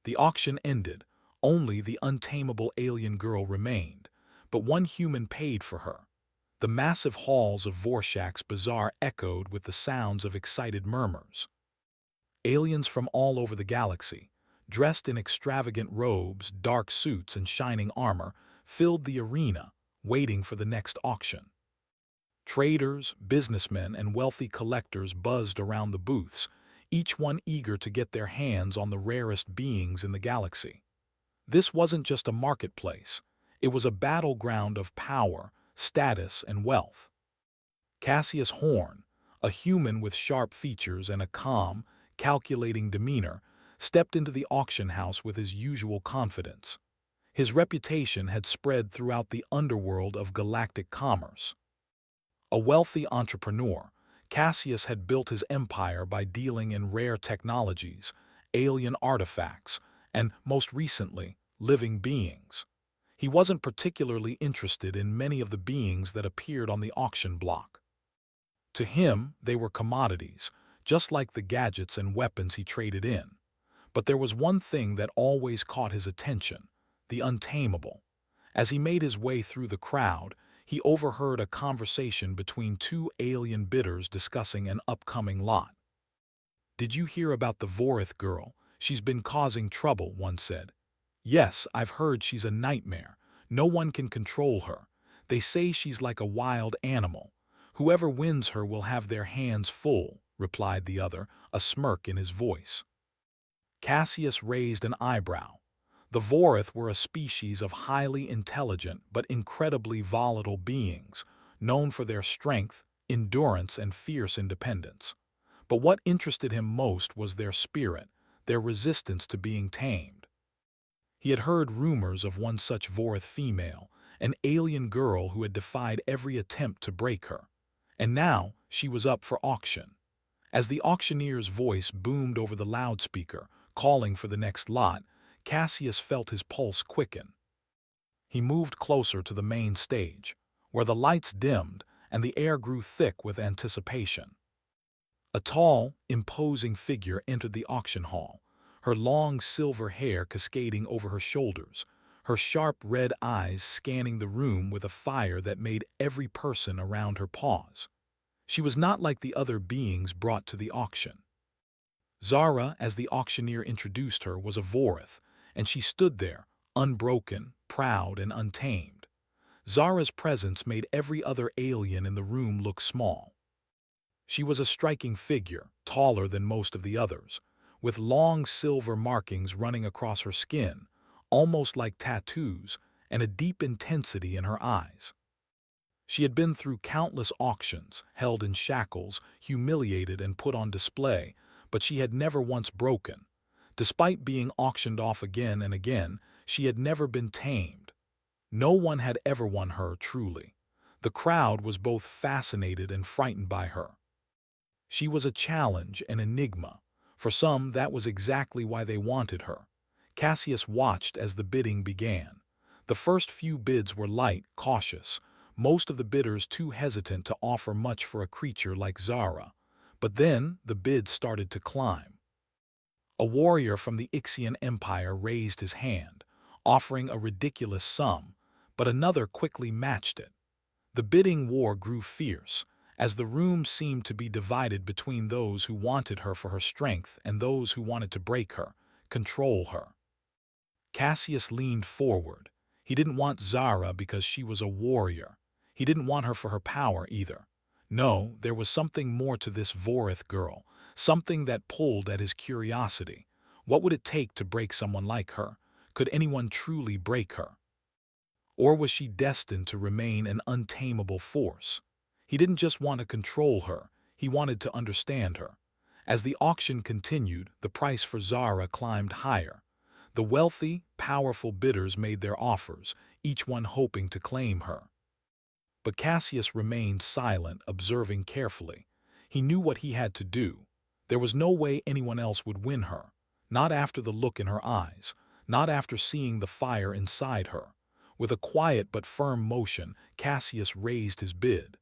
The auction ended. Only the untamable alien girl remained, but one human paid for her. The massive halls of Vorshak's bazaar echoed with the sounds of excited murmurs. Aliens from all over the galaxy, dressed in extravagant robes, dark suits, and shining armor, filled the arena, waiting for the next auction. Traders, businessmen, and wealthy collectors buzzed around the booths, each one eager to get their hands on the rarest beings in the galaxy. This wasn't just a marketplace. It was a battleground of power, status, and wealth. Cassius Horn, a human with sharp features and a calm, calculating demeanor, stepped into the auction house with his usual confidence. His reputation had spread throughout the underworld of galactic commerce. A wealthy entrepreneur, Cassius had built his empire by dealing in rare technologies, alien artifacts, and, most recently, living beings. He wasn't particularly interested in many of the beings that appeared on the auction block. To him, they were commodities, just like the gadgets and weapons he traded in. But there was one thing that always caught his attention: the untamable. As he made his way through the crowd, he overheard a conversation between two alien bidders discussing an upcoming lot. "Did you hear about the Vorith girl? She's been causing trouble," one said. "Yes, I've heard she's a nightmare. No one can control her. They say she's like a wild animal. Whoever wins her will have their hands full," replied the other, a smirk in his voice. Cassius raised an eyebrow. The Vorith were a species of highly intelligent but incredibly volatile beings, known for their strength, endurance, and fierce independence. But what interested him most was their spirit, their resistance to being tamed. He had heard rumors of one such Vorith female, an alien girl who had defied every attempt to break her. And now she was up for auction. As the auctioneer's voice boomed over the loudspeaker, calling for the next lot, Cassius felt his pulse quicken. He moved closer to the main stage, where the lights dimmed and the air grew thick with anticipation. A tall, imposing figure entered the auction hall, her long silver hair cascading over her shoulders, her sharp red eyes scanning the room with a fire that made every person around her pause. She was not like the other beings brought to the auction. Zara, as the auctioneer introduced her, was a Vorith, and she stood there, unbroken, proud, and untamed. Zara's presence made every other alien in the room look small. She was a striking figure, taller than most of the others, with long silver markings running across her skin, almost like tattoos, and a deep intensity in her eyes. She had been through countless auctions, held in shackles, humiliated, and put on display, but she had never once broken. Despite being auctioned off again and again, she had never been tamed. No one had ever won her truly. The crowd was both fascinated and frightened by her. She was a challenge, an enigma. For some, that was exactly why they wanted her. Cassius watched as the bidding began. The first few bids were light, cautious, most of the bidders too hesitant to offer much for a creature like Zara. But then the bids started to climb. A warrior from the Ixian Empire raised his hand, offering a ridiculous sum, but another quickly matched it. The bidding war grew fierce, as the room seemed to be divided between those who wanted her for her strength and those who wanted to break her, control her. Cassius leaned forward. He didn't want Zara because she was a warrior. He didn't want her for her power either. No, there was something more to this Vorith girl, something that pulled at his curiosity. What would it take to break someone like her? Could anyone truly break her? Or was she destined to remain an untamable force? He didn't just want to control her, he wanted to understand her. As the auction continued, the price for Zara climbed higher. The wealthy, powerful bidders made their offers, each one hoping to claim her. But Cassius remained silent, observing carefully. He knew what he had to do. There was no way anyone else would win her, not after the look in her eyes, not after seeing the fire inside her. With a quiet but firm motion, Cassius raised his bid.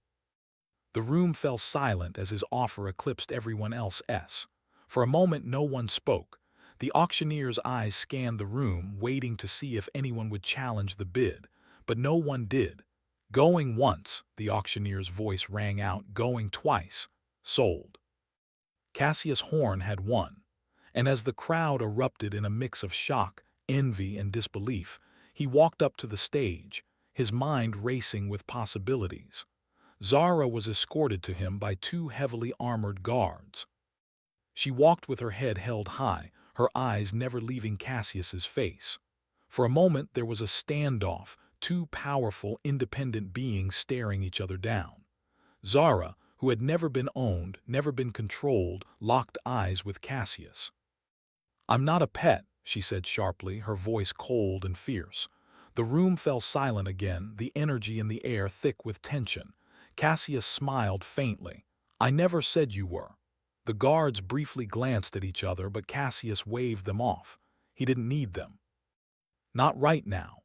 The room fell silent as his offer eclipsed everyone else's. For a moment no one spoke. The auctioneer's eyes scanned the room, waiting to see if anyone would challenge the bid, but no one did. Going once, the auctioneer's voice rang out, going twice. Sold. Cassius Horn had won, and as the crowd erupted in a mix of shock, envy, and disbelief, he walked up to the stage, his mind racing with possibilities. Zara was escorted to him by two heavily armored guards. She walked with her head held high, her eyes never leaving Cassius's face. For a moment there was a standoff, two powerful, independent beings staring each other down. Zara, who had never been owned, never been controlled, locked eyes with Cassius. "I'm not a pet," she said sharply, her voice cold and fierce. The room fell silent again, the energy in the air thick with tension. Cassius smiled faintly. "I never said you were." The guards briefly glanced at each other, but Cassius waved them off. He didn't need them. Not right now.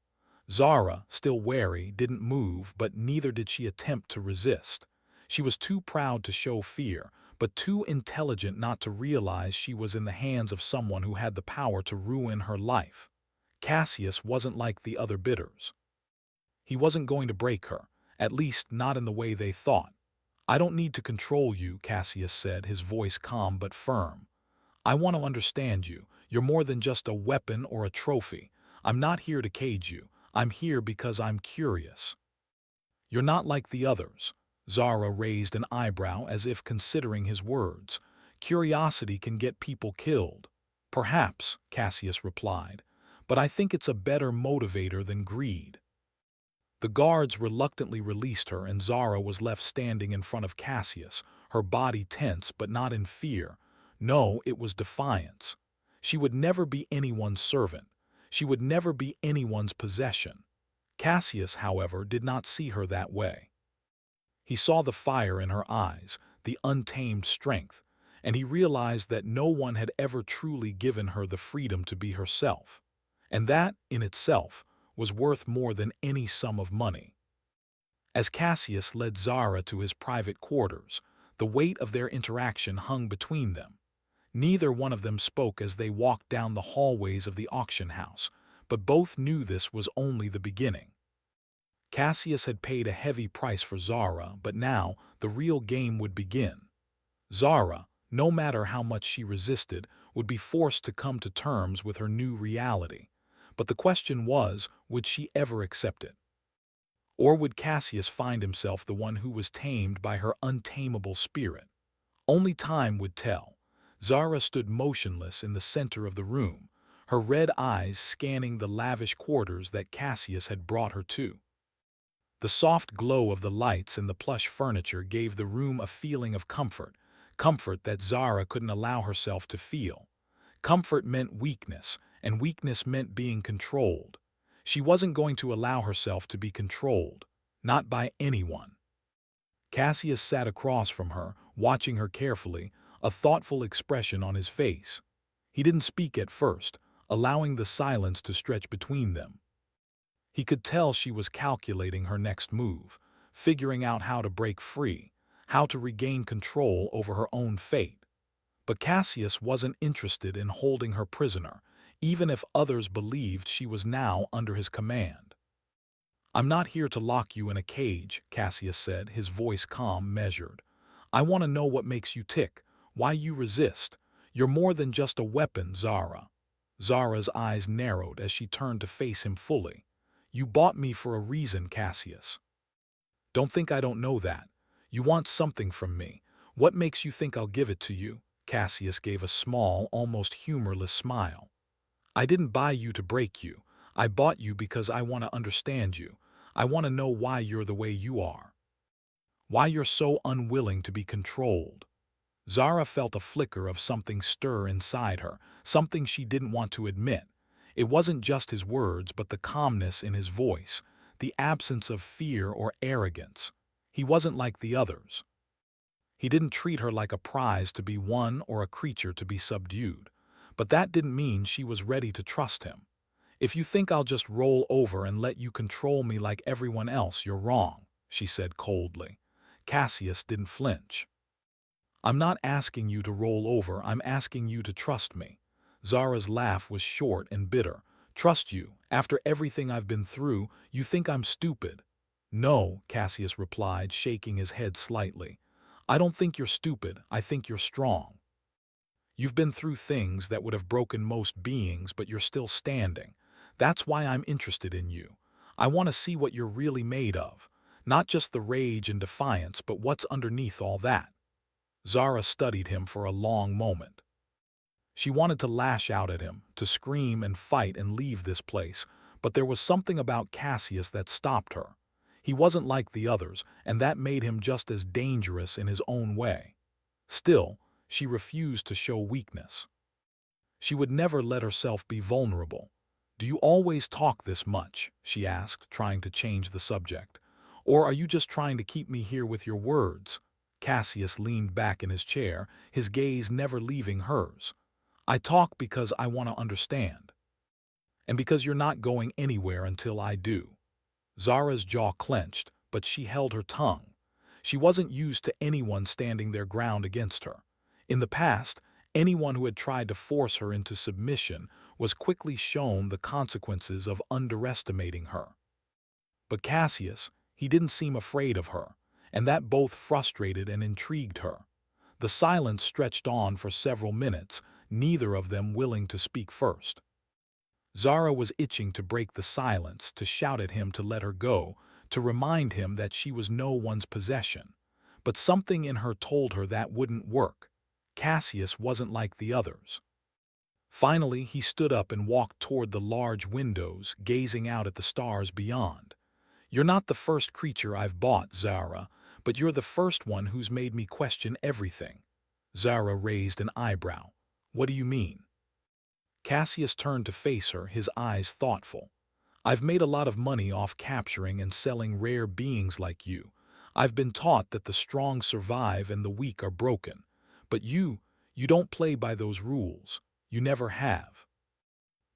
Zara, still wary, didn't move, but neither did she attempt to resist. She was too proud to show fear, but too intelligent not to realize she was in the hands of someone who had the power to ruin her life. Cassius wasn't like the other bidders. He wasn't going to break her, at least not in the way they thought. "I don't need to control you," Cassius said, his voice calm but firm. "I want to understand you. You're more than just a weapon or a trophy. I'm not here to cage you. I'm here because I'm curious." "You're not like the others." Zara raised an eyebrow as if considering his words. "Curiosity can get people killed." "Perhaps," Cassius replied, "but I think it's a better motivator than greed." The guards reluctantly released her, and Zara was left standing in front of Cassius, her body tense but not in fear. No, it was defiance. She would never be anyone's servant. She would never be anyone's possession. Cassius, however, did not see her that way. He saw the fire in her eyes, the untamed strength, and he realized that no one had ever truly given her the freedom to be herself. And that, in itself, was worth more than any sum of money. As Cassius led Zara to his private quarters, the weight of their interaction hung between them. Neither one of them spoke as they walked down the hallways of the auction house, but both knew this was only the beginning. Cassius had paid a heavy price for Zara, but now the real game would begin. Zara, no matter how much she resisted, would be forced to come to terms with her new reality. But the question was, would she ever accept it? Or would Cassius find himself the one who was tamed by her untamable spirit? Only time would tell. Zara stood motionless in the center of the room, her red eyes scanning the lavish quarters that Cassius had brought her to. The soft glow of the lights and the plush furniture gave the room a feeling of comfort, comfort that Zara couldn't allow herself to feel. Comfort meant weakness, and weakness meant being controlled. She wasn't going to allow herself to be controlled, not by anyone. Cassius sat across from her, watching her carefully, a thoughtful expression on his face. He didn't speak at first, allowing the silence to stretch between them. He could tell she was calculating her next move, figuring out how to break free, how to regain control over her own fate. But Cassius wasn't interested in holding her prisoner, even if others believed she was now under his command. "I'm not here to lock you in a cage," Cassius said, his voice calm, measured. "I want to know what makes you tick, why you resist. You're more than just a weapon, Zara." Zara's eyes narrowed as she turned to face him fully. "You bought me for a reason, Cassius." "Don't think I don't know that. You want something from me. What makes you think I'll give it to you?" Cassius gave a small, almost humorless smile. "I didn't buy you to break you. I bought you because I want to understand you. I want to know why you're the way you are. Why you're so unwilling to be controlled." Zara felt a flicker of something stir inside her, something she didn't want to admit. It wasn't just his words, but the calmness in his voice, the absence of fear or arrogance. He wasn't like the others. He didn't treat her like a prize to be won or a creature to be subdued. But that didn't mean she was ready to trust him. "If you think I'll just roll over and let you control me like everyone else, you're wrong," she said coldly. Cassius didn't flinch. "I'm not asking you to roll over, I'm asking you to trust me." Zara's laugh was short and bitter. "Trust you. After everything I've been through, you think I'm stupid." "No," Cassius replied, shaking his head slightly. "I don't think you're stupid. I think you're strong. You've been through things that would have broken most beings, but you're still standing. That's why I'm interested in you. I want to see what you're really made of. Not just the rage and defiance, but what's underneath all that." Zara studied him for a long moment. She wanted to lash out at him, to scream and fight and leave this place, but there was something about Cassius that stopped her. He wasn't like the others, and that made him just as dangerous in his own way. Still, she refused to show weakness. She would never let herself be vulnerable. "Do you always talk this much?" she asked, trying to change the subject. "Or are you just trying to keep me here with your words?" Cassius leaned back in his chair, his gaze never leaving hers. "I talk because I want to understand. And because you're not going anywhere until I do." Zara's jaw clenched, but she held her tongue. She wasn't used to anyone standing their ground against her. In the past, anyone who had tried to force her into submission was quickly shown the consequences of underestimating her. But Cassius, he didn't seem afraid of her, and that both frustrated and intrigued her. The silence stretched on for several minutes, neither of them willing to speak first. Zara was itching to break the silence, to shout at him to let her go, to remind him that she was no one's possession. But something in her told her that wouldn't work. Cassius wasn't like the others. Finally, he stood up and walked toward the large windows, gazing out at the stars beyond. "You're not the first creature I've bought, Zara, but you're the first one who's made me question everything." Zara raised an eyebrow. "What do you mean?" Cassius turned to face her, his eyes thoughtful. "I've made a lot of money off capturing and selling rare beings like you. I've been taught that the strong survive and the weak are broken. But you don't play by those rules. You never have."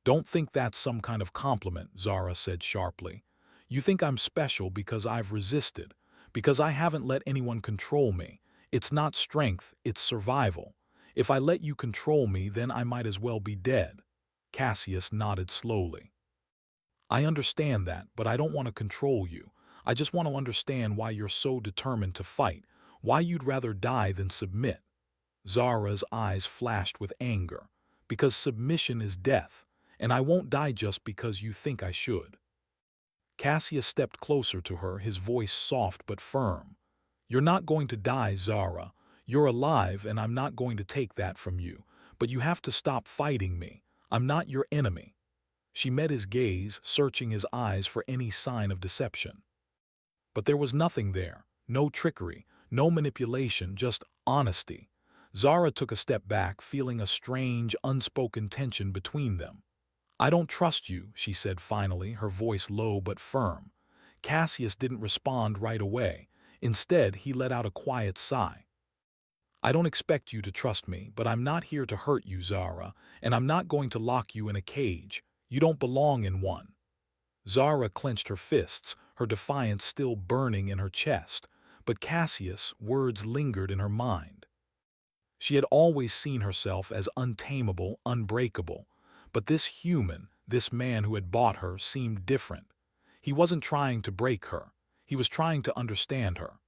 "Don't think that's some kind of compliment," Zara said sharply. "You think I'm special because I've resisted, because I haven't let anyone control me. It's not strength, it's survival. If I let you control me, then I might as well be dead." Cassius nodded slowly. "I understand that, but I don't want to control you. I just want to understand why you're so determined to fight, why you'd rather die than submit." Zara's eyes flashed with anger. "Because submission is death, and I won't die just because you think I should." Cassius stepped closer to her, his voice soft but firm. "You're not going to die, Zara. You're alive, and I'm not going to take that from you. But you have to stop fighting me. I'm not your enemy." She met his gaze, searching his eyes for any sign of deception. But there was nothing there. No trickery, no manipulation, just honesty. Zara took a step back, feeling a strange, unspoken tension between them. "I don't trust you," she said finally, her voice low but firm. Cassius didn't respond right away. Instead, he let out a quiet sigh. "I don't expect you to trust me, but I'm not here to hurt you, Zara, and I'm not going to lock you in a cage. You don't belong in one." Zara clenched her fists, her defiance still burning in her chest, but Cassius' words lingered in her mind. She had always seen herself as untamable, unbreakable, but this human, this man who had bought her, seemed different. He wasn't trying to break her. He was trying to understand her.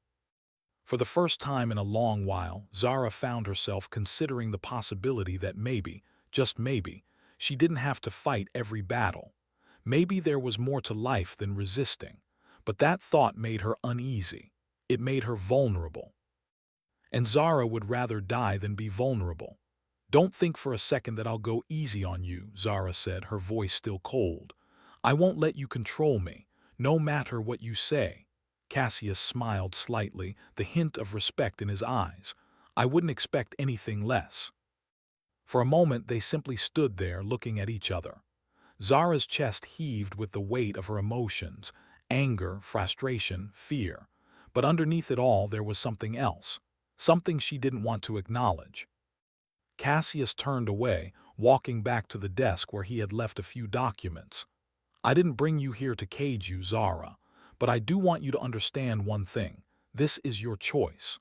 For the first time in a long while, Zara found herself considering the possibility that maybe, just maybe, she didn't have to fight every battle. Maybe there was more to life than resisting. But that thought made her uneasy. It made her vulnerable. And Zara would rather die than be vulnerable. "Don't think for a second that I'll go easy on you," Zara said, her voice still cold. "I won't let you control me, no matter what you say." Cassius smiled slightly, the hint of respect in his eyes. "I wouldn't expect anything less." For a moment they simply stood there looking at each other. Zara's chest heaved with the weight of her emotions, anger, frustration, fear. But underneath it all there was something else, something she didn't want to acknowledge. Cassius turned away, walking back to the desk where he had left a few documents. "I didn't bring you here to cage you, Zara, but I do want you to understand one thing. This is your choice.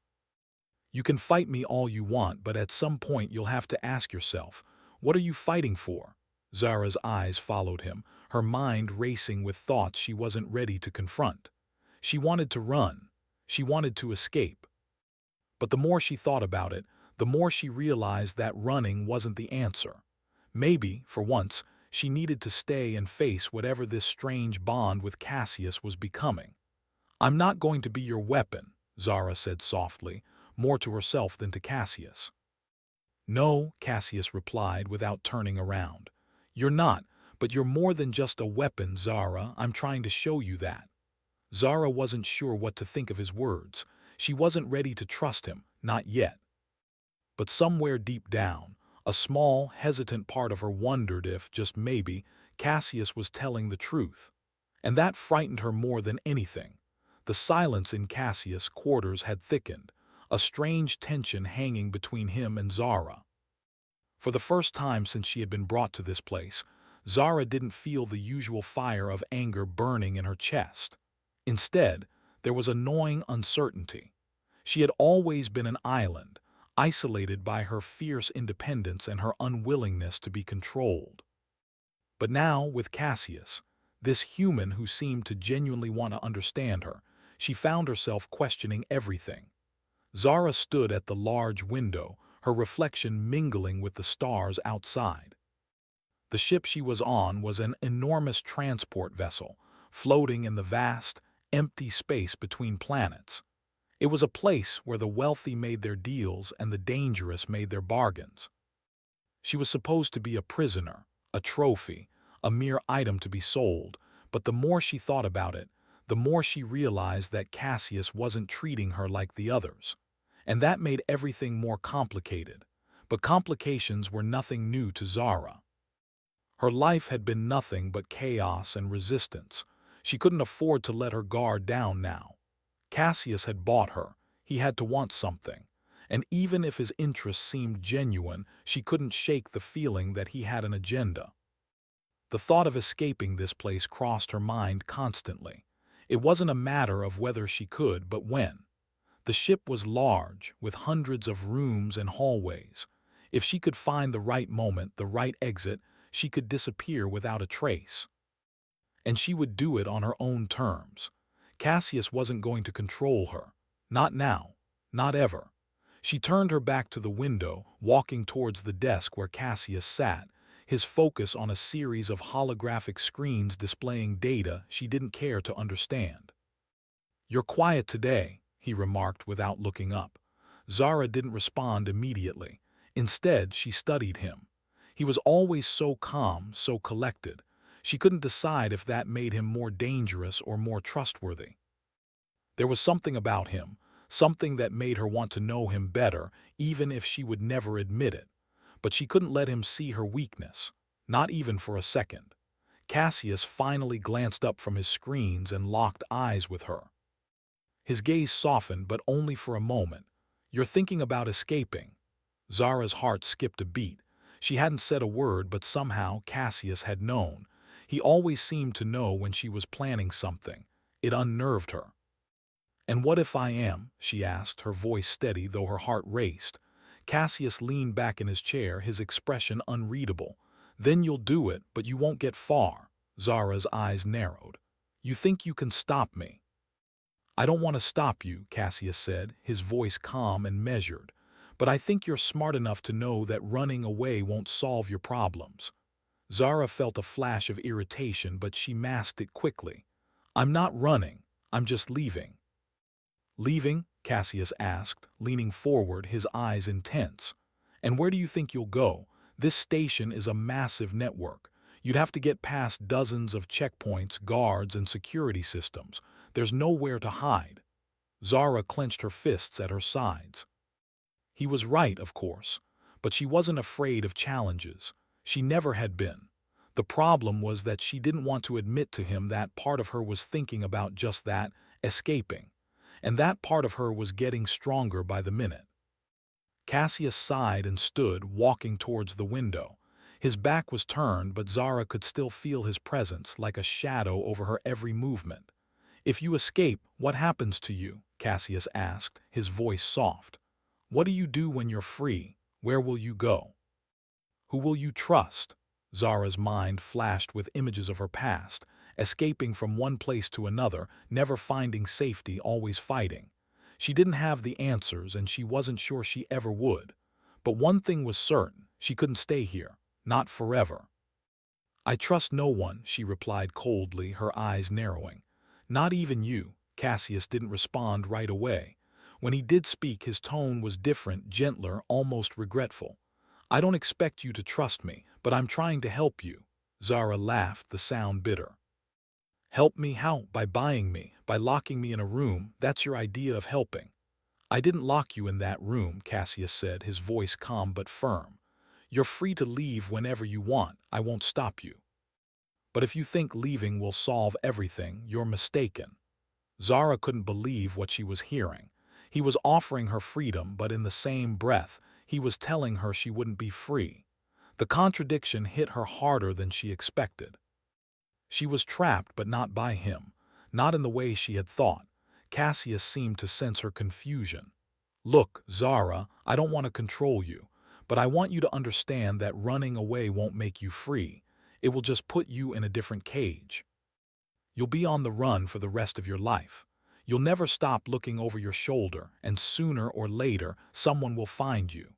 You can fight me all you want, but at some point you'll have to ask yourself, What are you fighting for? Zara's eyes followed him, her mind racing with thoughts she wasn't ready to confront. She wanted to run. She wanted to escape. But the more she thought about it, the more she realized that running wasn't the answer. Maybe, for once, she needed to stay and face whatever this strange bond with Cassius was becoming. I'm not going to be your weapon, Zara said softly, more to herself than to Cassius. No, Cassius replied without turning around. You're not, but you're more than just a weapon, Zara. I'm trying to show you that. Zara wasn't sure what to think of his words. She wasn't ready to trust him, not yet. But somewhere deep down, a small, hesitant part of her wondered if, just maybe, Cassius was telling the truth. And that frightened her more than anything. The silence in Cassius' quarters had thickened, a strange tension hanging between him and Zara. For the first time since she had been brought to this place, Zara didn't feel the usual fire of anger burning in her chest. Instead, there was a gnawing uncertainty. She had always been an island, isolated by her fierce independence and her unwillingness to be controlled. But now, with Cassius, this human who seemed to genuinely want to understand her, she found herself questioning everything. Zara stood at the large window, her reflection mingling with the stars outside. The ship she was on was an enormous transport vessel, floating in the vast, empty space between planets. It was a place where the wealthy made their deals and the dangerous made their bargains. She was supposed to be a prisoner, a trophy, a mere item to be sold, but the more she thought about it, the more she realized that Cassius wasn't treating her like the others. And that made everything more complicated. But complications were nothing new to Zara. Her life had been nothing but chaos and resistance. She couldn't afford to let her guard down now. Cassius had bought her. He had to want something. And even if his interests seemed genuine, she couldn't shake the feeling that he had an agenda. The thought of escaping this place crossed her mind constantly. It wasn't a matter of whether she could, but when. The ship was large, with hundreds of rooms and hallways. If she could find the right moment, the right exit, she could disappear without a trace. And she would do it on her own terms. Cassius wasn't going to control her. Not now. Not ever. She turned her back to the window, walking towards the desk where Cassius sat, his focus on a series of holographic screens displaying data she didn't care to understand. "You're quiet today," he remarked without looking up. Zara didn't respond immediately. Instead, she studied him. He was always so calm, so collected. She couldn't decide if that made him more dangerous or more trustworthy. There was something about him, something that made her want to know him better, even if she would never admit it. But she couldn't let him see her weakness, not even for a second. Cassius finally glanced up from his screens and locked eyes with her. His gaze softened, but only for a moment. "You're thinking about escaping." Zara's heart skipped a beat. She hadn't said a word, but somehow Cassius had known. He always seemed to know when she was planning something. It unnerved her. "And what if I am?" she asked, her voice steady though her heart raced. Cassius leaned back in his chair, his expression unreadable. "Then you'll do it, but you won't get far." Zara's eyes narrowed. "You think you can stop me?" "I don't want to stop you," Cassius said, his voice calm and measured. "But I think you're smart enough to know that running away won't solve your problems." Zara felt a flash of irritation, but she masked it quickly. "I'm not running. I'm just leaving." "Leaving?" Cassius asked, leaning forward, his eyes intense. "And where do you think you'll go? This station is a massive network. You'd have to get past dozens of checkpoints, guards, and security systems. There's nowhere to hide." Zara clenched her fists at her sides. He was right, of course, but she wasn't afraid of challenges. She never had been. The problem was that she didn't want to admit to him that part of her was thinking about just that, escaping. And that part of her was getting stronger by the minute. Cassius sighed and stood, walking towards the window. His back was turned, but Zara could still feel his presence, like a shadow over her every movement. "If you escape, what happens to you?" Cassius asked, his voice soft. "What do you do when you're free? Where will you go?" Who will you trust? Zara's mind flashed with images of her past, escaping from one place to another, never finding safety, always fighting. She didn't have the answers, and she wasn't sure she ever would. But one thing was certain, she couldn't stay here, not forever. I trust no one, she replied coldly, her eyes narrowing. Not even you. Cassius didn't respond right away. When he did speak, his tone was different, gentler, almost regretful. I don't expect you to trust me, but I'm trying to help you. Zara laughed, the sound bitter. Help me how? By buying me, by locking me in a room. That's your idea of helping. I didn't lock you in that room, Cassius said, his voice calm but firm. You're free to leave whenever you want. I won't stop you. But if you think leaving will solve everything, you're mistaken. Zara couldn't believe what she was hearing. He was offering her freedom, but in the same breath, he was telling her she wouldn't be free. The contradiction hit her harder than she expected. She was trapped, but not by him, not in the way she had thought. Cassius seemed to sense her confusion. Look, Zara, I don't want to control you, but I want you to understand that running away won't make you free. It will just put you in a different cage. You'll be on the run for the rest of your life. You'll never stop looking over your shoulder, and sooner or later, someone will find you.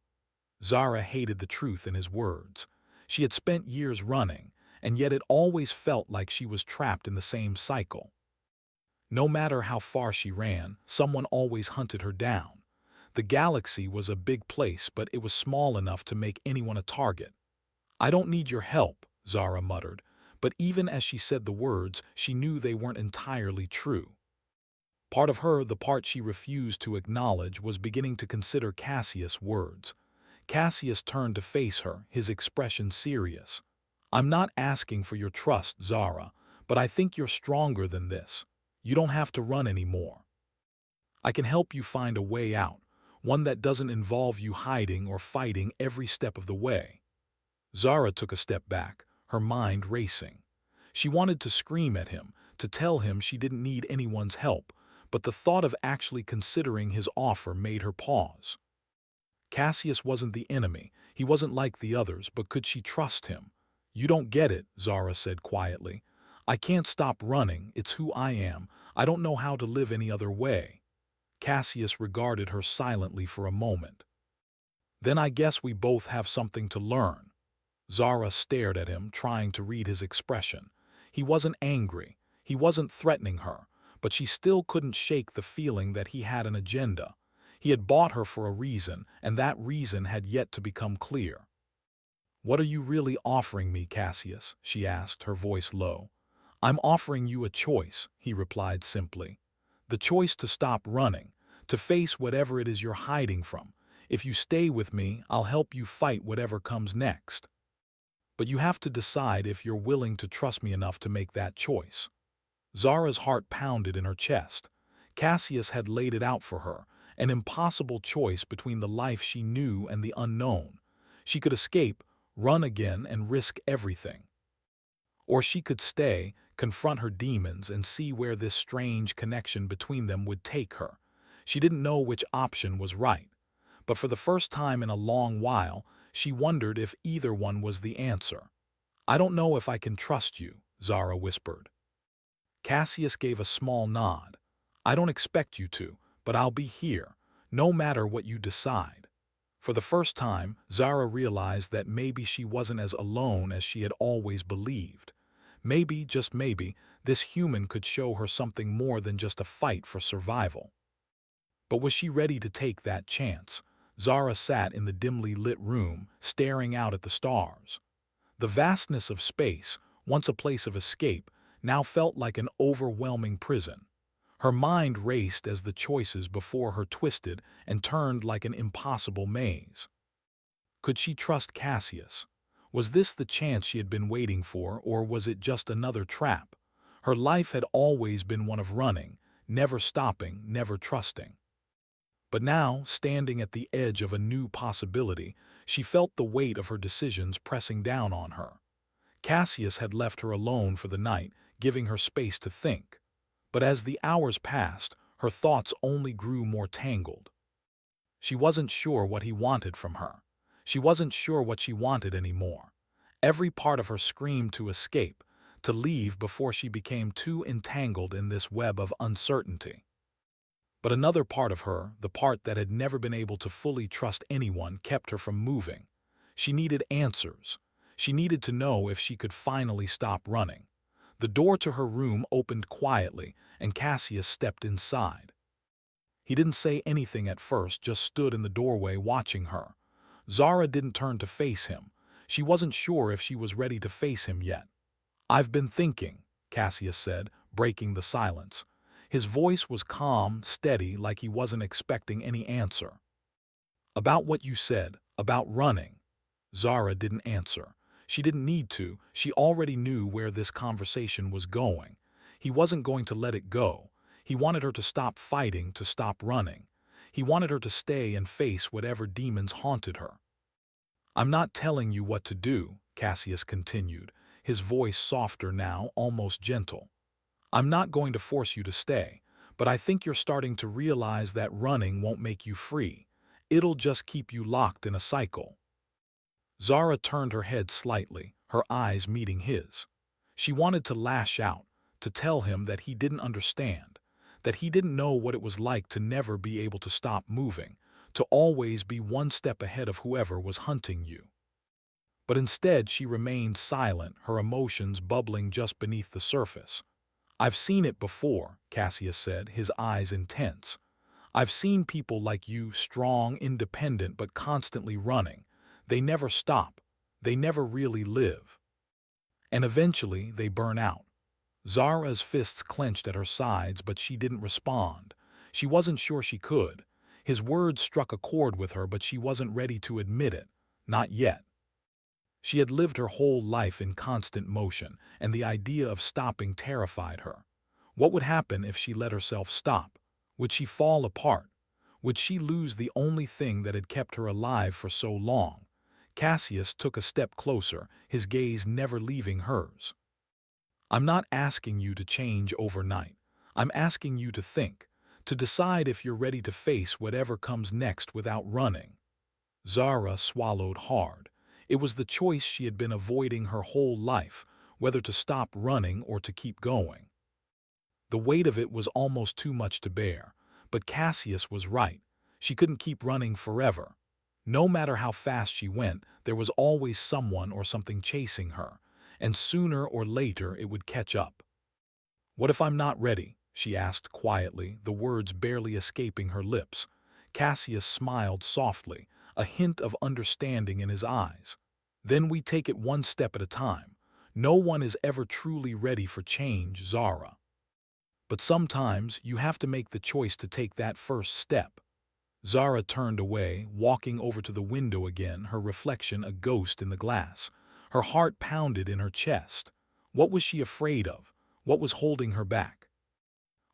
Zara hated the truth in his words. She had spent years running, and yet it always felt like she was trapped in the same cycle. No matter how far she ran, someone always hunted her down. The galaxy was a big place, but it was small enough to make anyone a target. I don't need your help, Zara muttered, but even as she said the words, she knew they weren't entirely true. Part of her, the part she refused to acknowledge, was beginning to consider Cassius' words. Cassius turned to face her, his expression serious. I'm not asking for your trust, Zara, but I think you're stronger than this. You don't have to run anymore. I can help you find a way out, one that doesn't involve you hiding or fighting every step of the way. Zara took a step back, her mind racing. She wanted to scream at him, to tell him she didn't need anyone's help, but the thought of actually considering his offer made her pause. Cassius wasn't the enemy, he wasn't like the others, but could she trust him? You don't get it, Zara said quietly. I can't stop running, it's who I am. I don't know how to live any other way. Cassius regarded her silently for a moment. Then I guess we both have something to learn. Zara stared at him, trying to read his expression. He wasn't angry, he wasn't threatening her, but she still couldn't shake the feeling that he had an agenda. He had bought her for a reason, and that reason had yet to become clear. What are you really offering me, Cassius? She asked, her voice low. I'm offering you a choice, he replied simply. The choice to stop running, to face whatever it is you're hiding from. If you stay with me, I'll help you fight whatever comes next. But you have to decide if you're willing to trust me enough to make that choice. Zara's heart pounded in her chest. Cassius had laid it out for her, an impossible choice between the life she knew and the unknown. She could escape, run again, and risk everything. Or she could stay, confront her demons, and see where this strange connection between them would take her. She didn't know which option was right, but for the first time in a long while, she wondered if either one was the answer. I don't know if I can trust you, Zara whispered. Cassius gave a small nod. I don't expect you to, but I'll be here, no matter what you decide. For the first time, Zara realized that maybe she wasn't as alone as she had always believed. Maybe, just maybe, this human could show her something more than just a fight for survival. But was she ready to take that chance? Zara sat in the dimly lit room, staring out at the stars. The vastness of space, once a place of escape, now felt like an overwhelming prison. Her mind raced as the choices before her twisted and turned like an impossible maze. Could she trust Cassius? Was this the chance she had been waiting for, or was it just another trap? Her life had always been one of running, never stopping, never trusting. But now, standing at the edge of a new possibility, she felt the weight of her decisions pressing down on her. Cassius had left her alone for the night, giving her space to think. But as the hours passed, her thoughts only grew more tangled. She wasn't sure what he wanted from her. She wasn't sure what she wanted anymore. Every part of her screamed to escape, to leave before she became too entangled in this web of uncertainty. But another part of her, the part that had never been able to fully trust anyone, kept her from moving. She needed answers. She needed to know if she could finally stop running. The door to her room opened quietly, and Cassius stepped inside. He didn't say anything at first, just stood in the doorway watching her. Zara didn't turn to face him. She wasn't sure if she was ready to face him yet. "I've been thinking," Cassius said, breaking the silence. His voice was calm, steady, like he wasn't expecting any answer. "About what you said, about running." Zara didn't answer. She didn't need to. She already knew where this conversation was going. He wasn't going to let it go. He wanted her to stop fighting, to stop running. He wanted her to stay and face whatever demons haunted her. "I'm not telling you what to do," Cassius continued, his voice softer now, almost gentle. "I'm not going to force you to stay, but I think you're starting to realize that running won't make you free. It'll just keep you locked in a cycle." Zara turned her head slightly, her eyes meeting his. She wanted to lash out, to tell him that he didn't understand, that he didn't know what it was like to never be able to stop moving, to always be one step ahead of whoever was hunting you. But instead she remained silent, her emotions bubbling just beneath the surface. "I've seen it before," Cassius said, his eyes intense. "I've seen people like you, strong, independent, but constantly running. They never stop. They never really live. And eventually they burn out." Zara's fists clenched at her sides, but she didn't respond. She wasn't sure she could. His words struck a chord with her, but she wasn't ready to admit it. Not yet. She had lived her whole life in constant motion, and the idea of stopping terrified her. What would happen if she let herself stop? Would she fall apart? Would she lose the only thing that had kept her alive for so long? Cassius took a step closer, his gaze never leaving hers. "I'm not asking you to change overnight. I'm asking you to think, to decide if you're ready to face whatever comes next without running." Zara swallowed hard. It was the choice she had been avoiding her whole life, whether to stop running or to keep going. The weight of it was almost too much to bear, but Cassius was right. She couldn't keep running forever. No matter how fast she went, there was always someone or something chasing her, and sooner or later it would catch up. "What if I'm not ready?" she asked quietly, the words barely escaping her lips. Cassius smiled softly, a hint of understanding in his eyes. "Then we take it one step at a time. No one is ever truly ready for change, Zara. But sometimes you have to make the choice to take that first step." Zara turned away, walking over to the window again, her reflection a ghost in the glass. Her heart pounded in her chest. What was she afraid of? What was holding her back?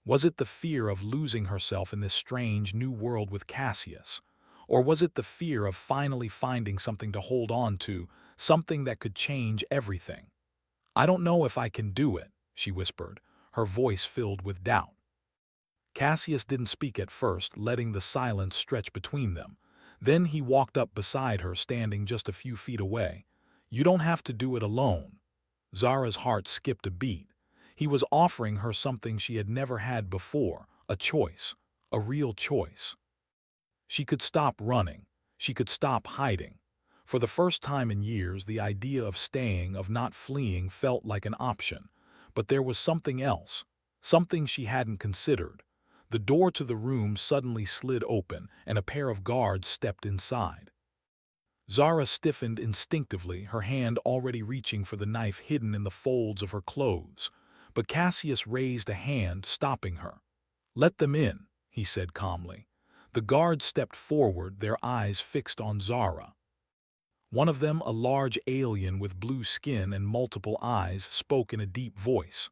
Was it the fear of losing herself in this strange new world with Cassius? Or was it the fear of finally finding something to hold on to, something that could change everything? "I don't know if I can do it," she whispered, her voice filled with doubt. Cassius didn't speak at first, letting the silence stretch between them. Then he walked up beside her, standing just a few feet away. "You don't have to do it alone." Zara's heart skipped a beat. He was offering her something she had never had before, a choice, a real choice. She could stop running. She could stop hiding. For the first time in years, the idea of staying, of not fleeing, felt like an option. But there was something else, something she hadn't considered. The door to the room suddenly slid open, and a pair of guards stepped inside. Zara stiffened instinctively, her hand already reaching for the knife hidden in the folds of her clothes. But Cassius raised a hand, stopping her. "Let them in," he said calmly. The guards stepped forward, their eyes fixed on Zara. One of them, a large alien with blue skin and multiple eyes, spoke in a deep voice.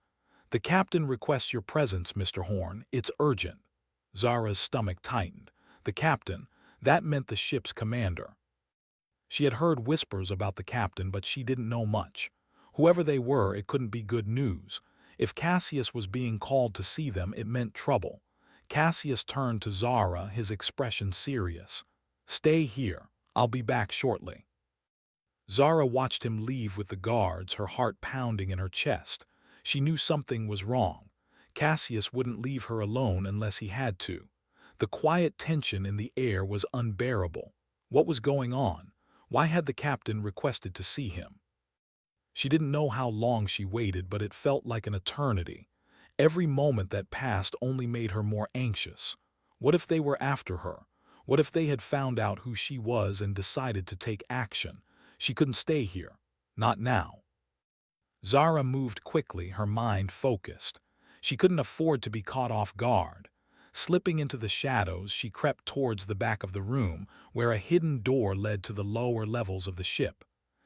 "The captain requests your presence, Mr. Horn. It's urgent." Zara's stomach tightened. The captain, that meant the ship's commander. She had heard whispers about the captain, but she didn't know much. Whoever they were, it couldn't be good news. If Cassius was being called to see them, it meant trouble. Cassius turned to Zara, his expression serious. "Stay here. I'll be back shortly." Zara watched him leave with the guards, her heart pounding in her chest. She knew something was wrong. Cassius wouldn't leave her alone unless he had to. The quiet tension in the air was unbearable. What was going on? Why had the captain requested to see him? She didn't know how long she waited, but it felt like an eternity. Every moment that passed only made her more anxious. What if they were after her? What if they had found out who she was and decided to take action? She couldn't stay here. Not now. Zara moved quickly, her mind focused. She couldn't afford to be caught off guard. Slipping into the shadows, she crept towards the back of the room, where a hidden door led to the lower levels of the ship.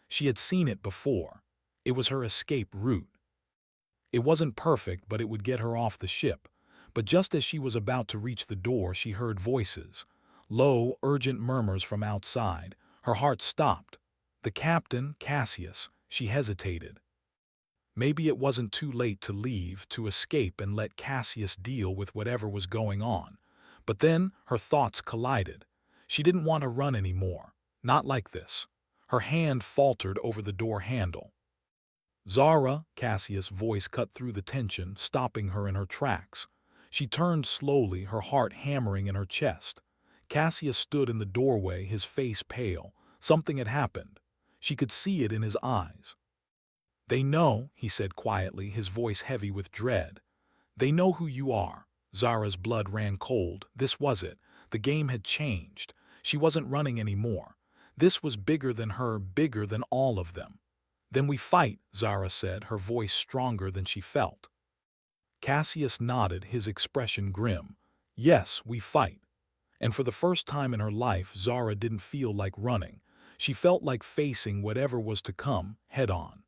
She had seen it before. It was her escape route. It wasn't perfect, but it would get her off the ship. But just as she was about to reach the door, she heard voices. Low, urgent murmurs from outside. Her heart stopped. The captain, Cassius. She hesitated. Maybe it wasn't too late to leave, to escape and let Cassius deal with whatever was going on. But then her thoughts collided. She didn't want to run anymore. Not like this. Her hand faltered over the door handle. "Zara," Cassius' voice cut through the tension, stopping her in her tracks. She turned slowly, her heart hammering in her chest. Cassius stood in the doorway, his face pale. Something had happened. She could see it in his eyes. "They know," he said quietly, his voice heavy with dread. "They know who you are." Zara's blood ran cold. This was it. The game had changed. She wasn't running anymore. This was bigger than her, bigger than all of them. "Then we fight," Zara said, her voice stronger than she felt. Cassius nodded, his expression grim. "Yes, we fight." And for the first time in her life, Zara didn't feel like running. She felt like facing whatever was to come, head on.